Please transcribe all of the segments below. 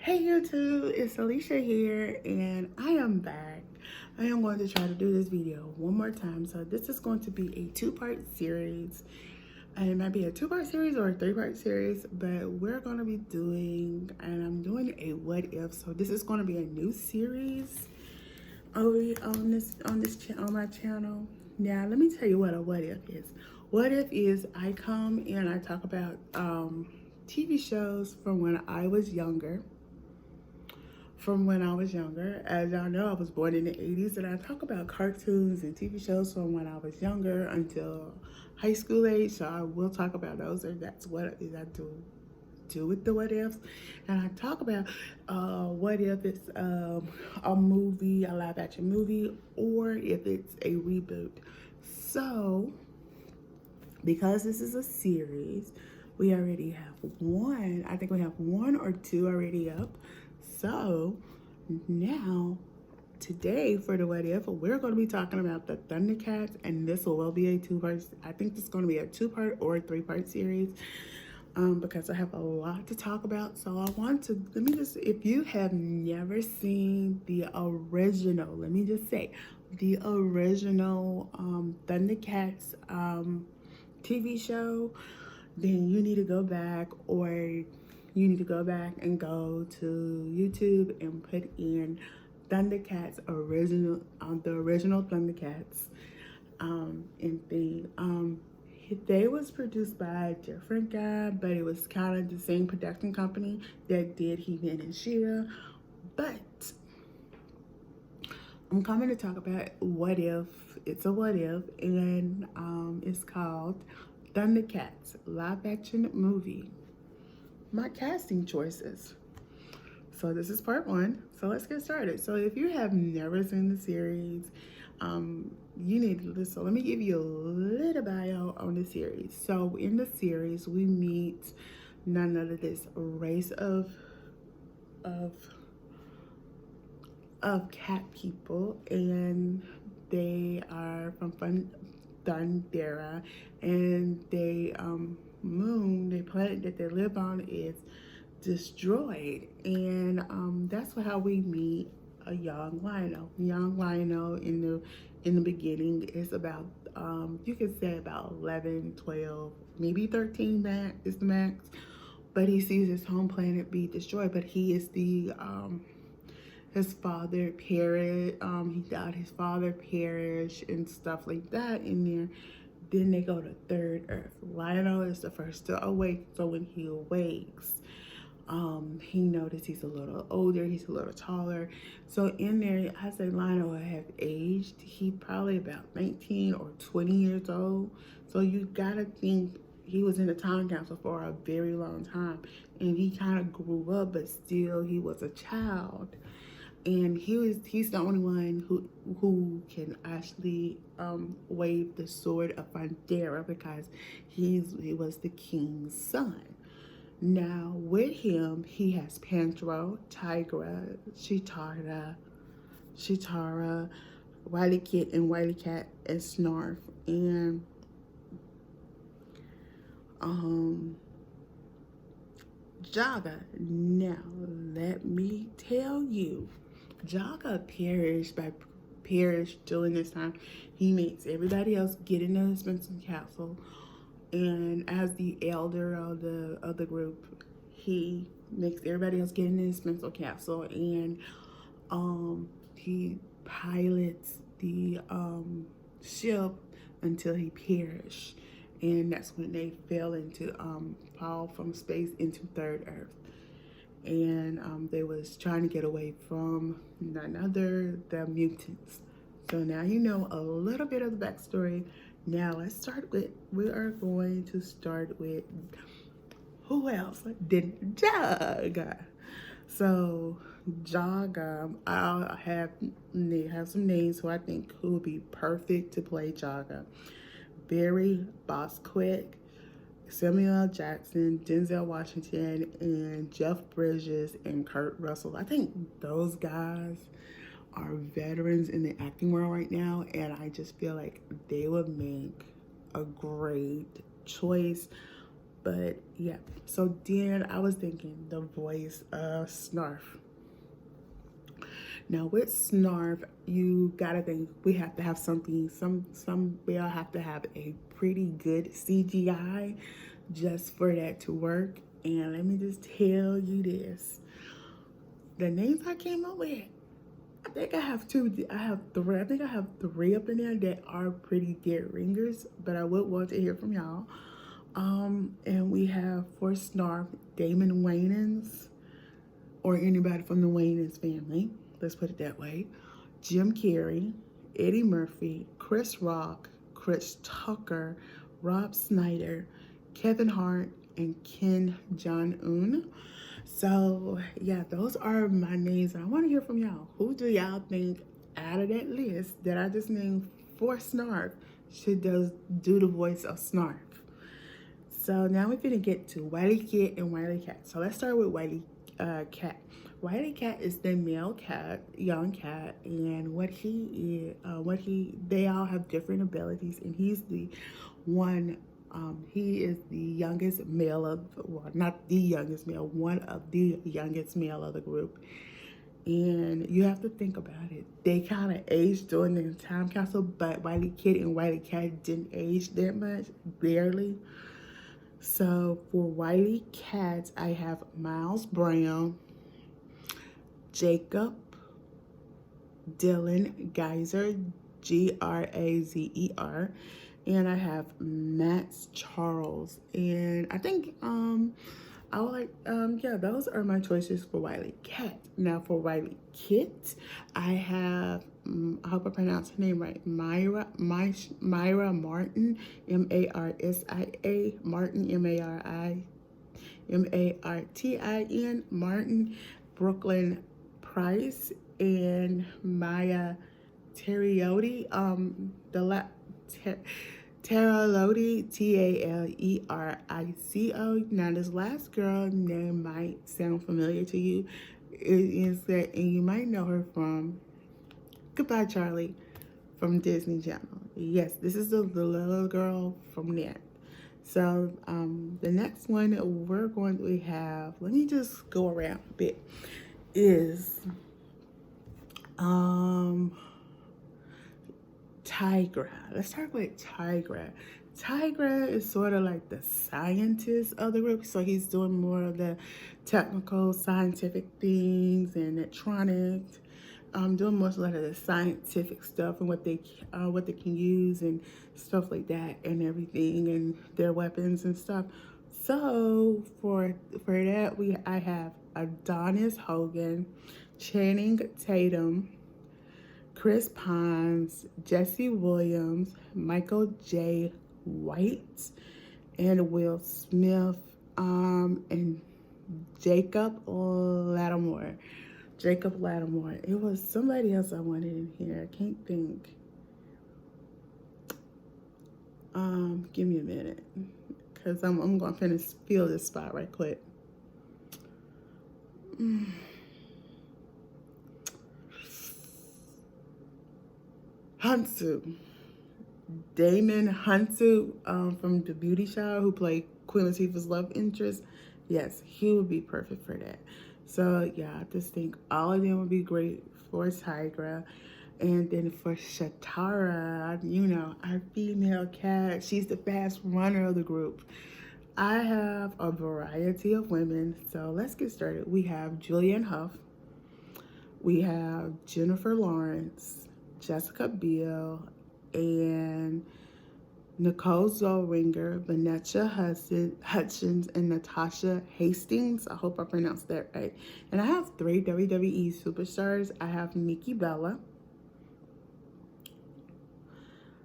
Hey YouTube, it's Alicia here and I am back. I am going to try to do this video one more time. So this is going to be a two-part series. And it might be a two-part series or a three-part series, but we're going to be doing, and I'm doing a what if. So this is going to be a new series over on my channel. Now let me tell you what a what if is. What if is I come and I talk about TV shows from when I was younger. As y'all know, I was born in the 80s, and I talk about cartoons and TV shows from when I was younger until high school age. So I will talk about those, and that's what I do with the what ifs. And I talk about what if it's a movie, a live action movie, or if it's a reboot. So because this is a series, we already have one. I think we have one or two already up. So now, today for the what if, we're going to be talking about the Thundercats, and this will be a two-part. I think this is going to be a two-part or a three-part series because I have a lot to talk about. So I want to, if you have never seen the original, let me just say, the original Thundercats TV show, then you need to go back, or you need to go back and go to YouTube and put in thundercats the original thundercats and thing. They was produced by a different guy, but it was kind of the same production company that did He-Man and She-Ra. But I'm coming to talk about what if. It's a what if, and it's called Thundercats live action movie. My casting choices. So this is part one. So let's get started. So if you have never seen the series, you need to listen. So let me give you a little bio on the series. So in the series, we meet none other than this race of cat people, and they are from Thundera, and they the planet that they live on is destroyed, and that's how we meet a young Lionel. In the beginning is about you could say about 11, 12, maybe 13 max is the max, but he sees his home planet be destroyed. But he is the his father perished. He thought his father perished and stuff like that in there. Then they go to Third Earth. Lionel is the first to awake. So when he awakes, he noticed he's a little older, he's a little taller. So in there, I say Lionel have aged. He probably about 19 or 20 years old. So you gotta think he was in the time capsule for a very long time. And he kind of grew up, but still he was a child. And he's the only one who can actually wave the sword of Thundera, because he was the king's son. Now with him, he has Panthro, Tygra, Cheetaha, Whitey Cat, and Snarf, and Jaga. Now let me tell you, Jaga perished during this time. He makes everybody else get in the Spencer Castle, and as the elder of the group, he makes everybody else get in the Spencer Castle, and he pilots the ship until he perished, and that's when they fall from space into Third Earth. And they was trying to get away from none other the mutants. So now you know a little bit of the backstory. Now we are going to start with who else? Jaga. So Jaga, they have some names who I think who would be perfect to play Jaga. Barry Bosquick, Samuel L. Jackson, Denzel Washington, and Jeff Bridges and Kurt Russell. I think those guys are veterans in the acting world right now, and I just feel like they would make a great choice But yeah, so then I was thinking the voice of Snarf. Now with Snarf, you gotta think we have to have something. We all have to have a pretty good CGI just for that to work. And let me just tell you this: the names I came up with, I think I have two. I have three. I think I have three up in there that are pretty dead ringers, but I would want to hear from y'all. And we have for Snarf, Damon Waynes, or anybody from the Waynes family. Let's put it that way. Jim Carrey, Eddie Murphy, Chris Rock, Chris Tucker, Rob Schneider, Kevin Hart, and Kim Jong-un. So yeah, those are my names. I want to hear from y'all. Who do y'all think out of that list that I just named for Snarf should do the voice of Snarf? So now we're gonna get to Whitey Cat and Wiley Cat. So let's start with Whitey Cat. Wiley Cat is the male cat, young cat, and they all have different abilities, and he's the one. He is the youngest male of, well, not the youngest male, one of the youngest male of the group. And you have to think about it. They kind of aged during the time capsule, but Wiley Cat and Wiley Cat didn't age that much, barely. So for Wiley Cat, I have Miles Brown, Jacob, Dylan Geyser, Grazer, and I have Max Charles. And I think I would like yeah, those are my choices for Wiley Cat. Now for Wiley Kit, I have I hope I pronounced her name right, Myra Martin, Marsia Martin, Martin, Martin, Brooklyn Price, and Maya Teriotti, Terreloti, Talerico. Now this last girl name might sound familiar to you. And you might know her from Goodbye Charlie from Disney Channel. Yes, this is the little girl from that. So the next one we're going to have, let me just go around a bit, is Tygra. Let's talk about Tygra. Tygra is sort of like the scientist of the group, so he's doing more of the technical, scientific things and electronics. Doing most of the scientific stuff and what they can use and stuff like that and everything, and their weapons and stuff. So for that I have Adonis Hogan, Channing Tatum, Chris Pines, Jesse Williams, Michael J. White, and Will Smith, and Jacob Lattimore. It was somebody else I wanted in here. I can't think. Give me a minute, because I'm going to finish fill this spot right quick. Hunsu. Damon Hunsu, from The Beauty Show, who played Queen Latifah's love interest. Yes, he would be perfect for that. So yeah, I just think all of them would be great for Tygra. And then for Cheetaha, you know, our female cat, she's the fast runner of the group. I have a variety of women, so let's get started. We have Julianne Hough. We have Jennifer Lawrence, Jessica Biel, and Nicole Zellweger, Vanessa Hudgens, and Natasha Hastings. I hope I pronounced that right. And I have 3 WWE superstars. I have Nikki Bella,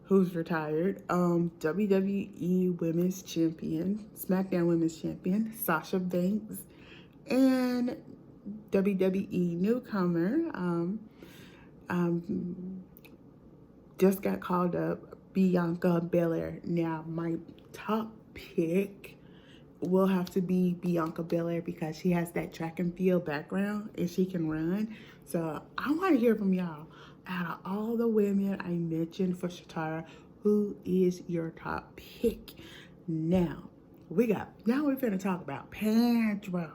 who's retired, WWE Women's Champion, SmackDown Women's Champion, Sasha Banks, and WWE newcomer, just got called up, Bianka Belair. Now, my top pick will have to be Bianka Belair because she has that track and field background and she can run. So I want to hear from y'all. Out of all the women I mentioned for Cheetaha, who is your top pick? Now, now we're finna talk about Panthro.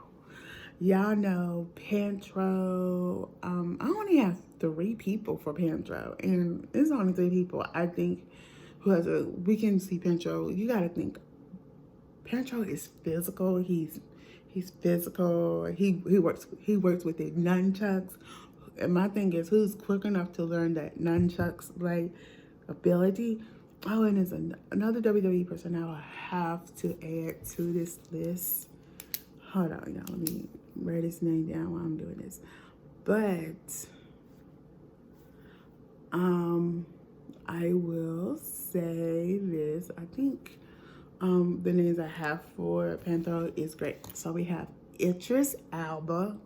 Y'all know Panthro. I only have 3 people for Panthro, and it's only 3 people I think who has a. We can see Panthro. You gotta think Panthro is physical. He's physical. He works with the nunchucks. And my thing is, who's quick enough to learn that nunchucks like ability? Oh, and there's another WWE person I will have to add to this list. Hold on, y'all. Let me write his name down while I'm doing this. But I will say this. I think the names I have for Panthro is great. So we have Idris Elba.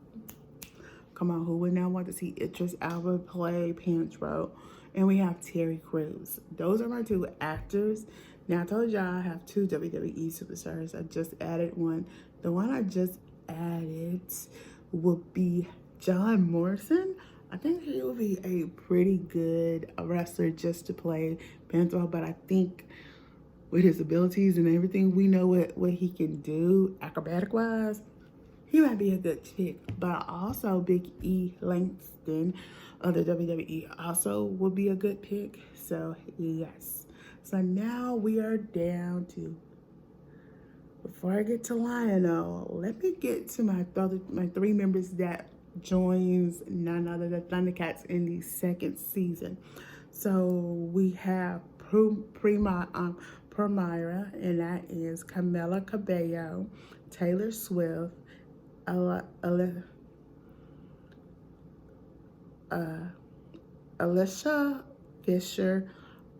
Come on, who would now want to see Idris Elba play Panthro? And we have Terry Crews. Those are my 2 actors. Now, I told y'all I have 2 WWE superstars. I just added one. The one I just added will be John Morrison. I think he will be a pretty good wrestler just to play Panthro, but I think with his abilities and everything, we know what he can do acrobatic-wise. He might be a good pick, but also Big E Langston of the WWE also would be a good pick. So yes. So now we are down to, before I get to Lionel, let me get to my 3 members that joins none other than Thundercats in the 2nd season. So we have Primera, and that is Camila Cabello, Taylor Swift, Alicia Fisher,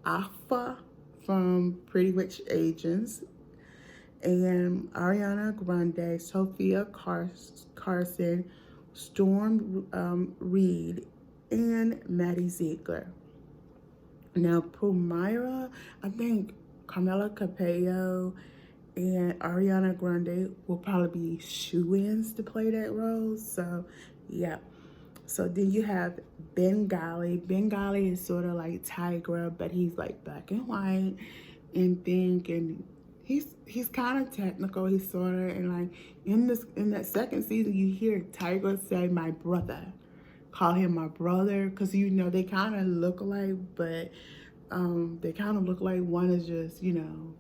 Alpha from Pretty Rich Asians, and Ariana Grande, Sophia Carson, Storm Reed, and Maddie Ziegler. Now, Primera, I think Camila Cabello and Ariana Grande will probably be shoo-ins to play that role. So, yeah. So then you have Bengali. Bengali is sort of like Tygra, but he's like black and white and pink, and he's kind of technical. He's sort of, and like in that 2nd season, you hear Tygra say "my brother," call him my brother, because you know they kind of look alike, but they kind of look like one is just, you know,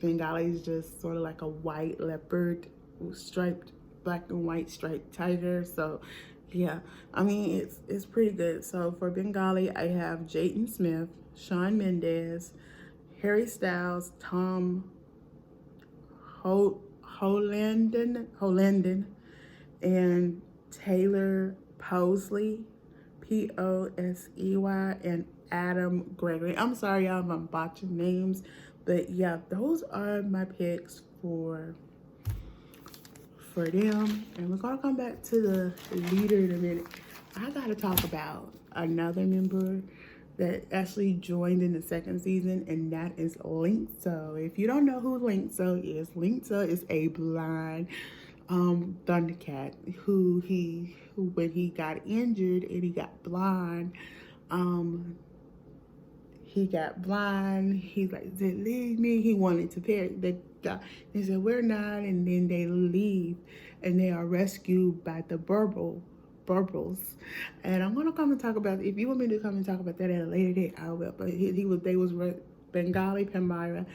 Bengali is just sort of like a white leopard, striped, black and white striped tiger. So yeah, I mean, it's pretty good. So for Bengali, I have Jaden Smith, Shawn Mendes, Harry Styles, Tom Hollandon, and Taylor Posley, Posey, and Adam Gregory. I'm sorry, y'all, if I'm botching names, but yeah, those are my picks for them. And we're gonna come back to the leader in a minute. I gotta talk about another member that actually joined in the 2nd season, and that is Linkso. If you don't know who Linkso is a blind Thundercat who when he got injured and he got blind, he's like, they leave me. He wanted to parry. They said, we're not, and then they leave, and they are rescued by the Burbles. And I'm gonna come and talk about, if you want me to come and talk about that at a later date, I will. But they was Bengali Primera,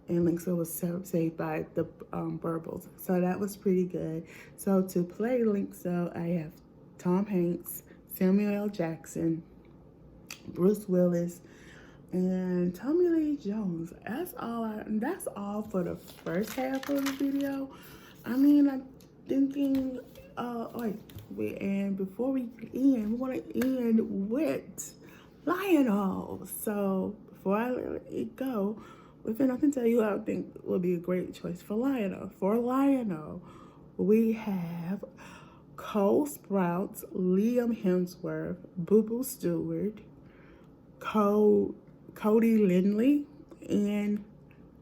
and Linkso was saved by the Burbles. So that was pretty good. So to play Linkso, I have Tom Hanks, Samuel L. Jackson, Bruce Willis, and Tommy Lee Jones. That's all for the first half of the video. I mean, I'm thinking, and before we end, we want to end with Lionel. So before I let it go, I can tell you who I think will be a great choice for Lionel. For Lionel, we have Cole Sprouse, Liam Hemsworth, Boo Boo Stewart, Cody Linley, and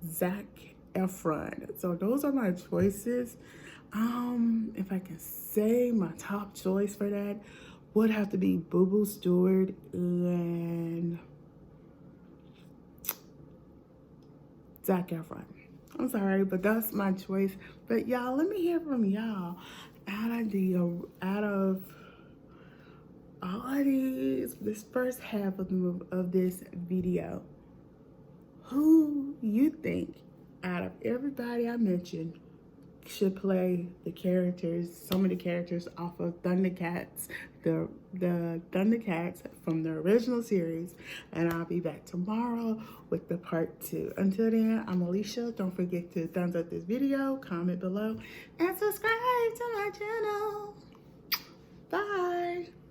Zac Efron. So those are my choices. If I can say my top choice for that would have to be Boo Boo Stewart and Zac Efron. I'm sorry, but that's my choice. But y'all, let me hear from y'all. Out of all of these, this first half of this video, who you think out of everybody I mentioned should play the characters, some of the characters off of thunderCats, the thunderCats from the original series. And I'll be back tomorrow with the part 2. Until then, I'm Alicia. Don't forget to thumbs up this video, comment below, and subscribe to my channel. Bye.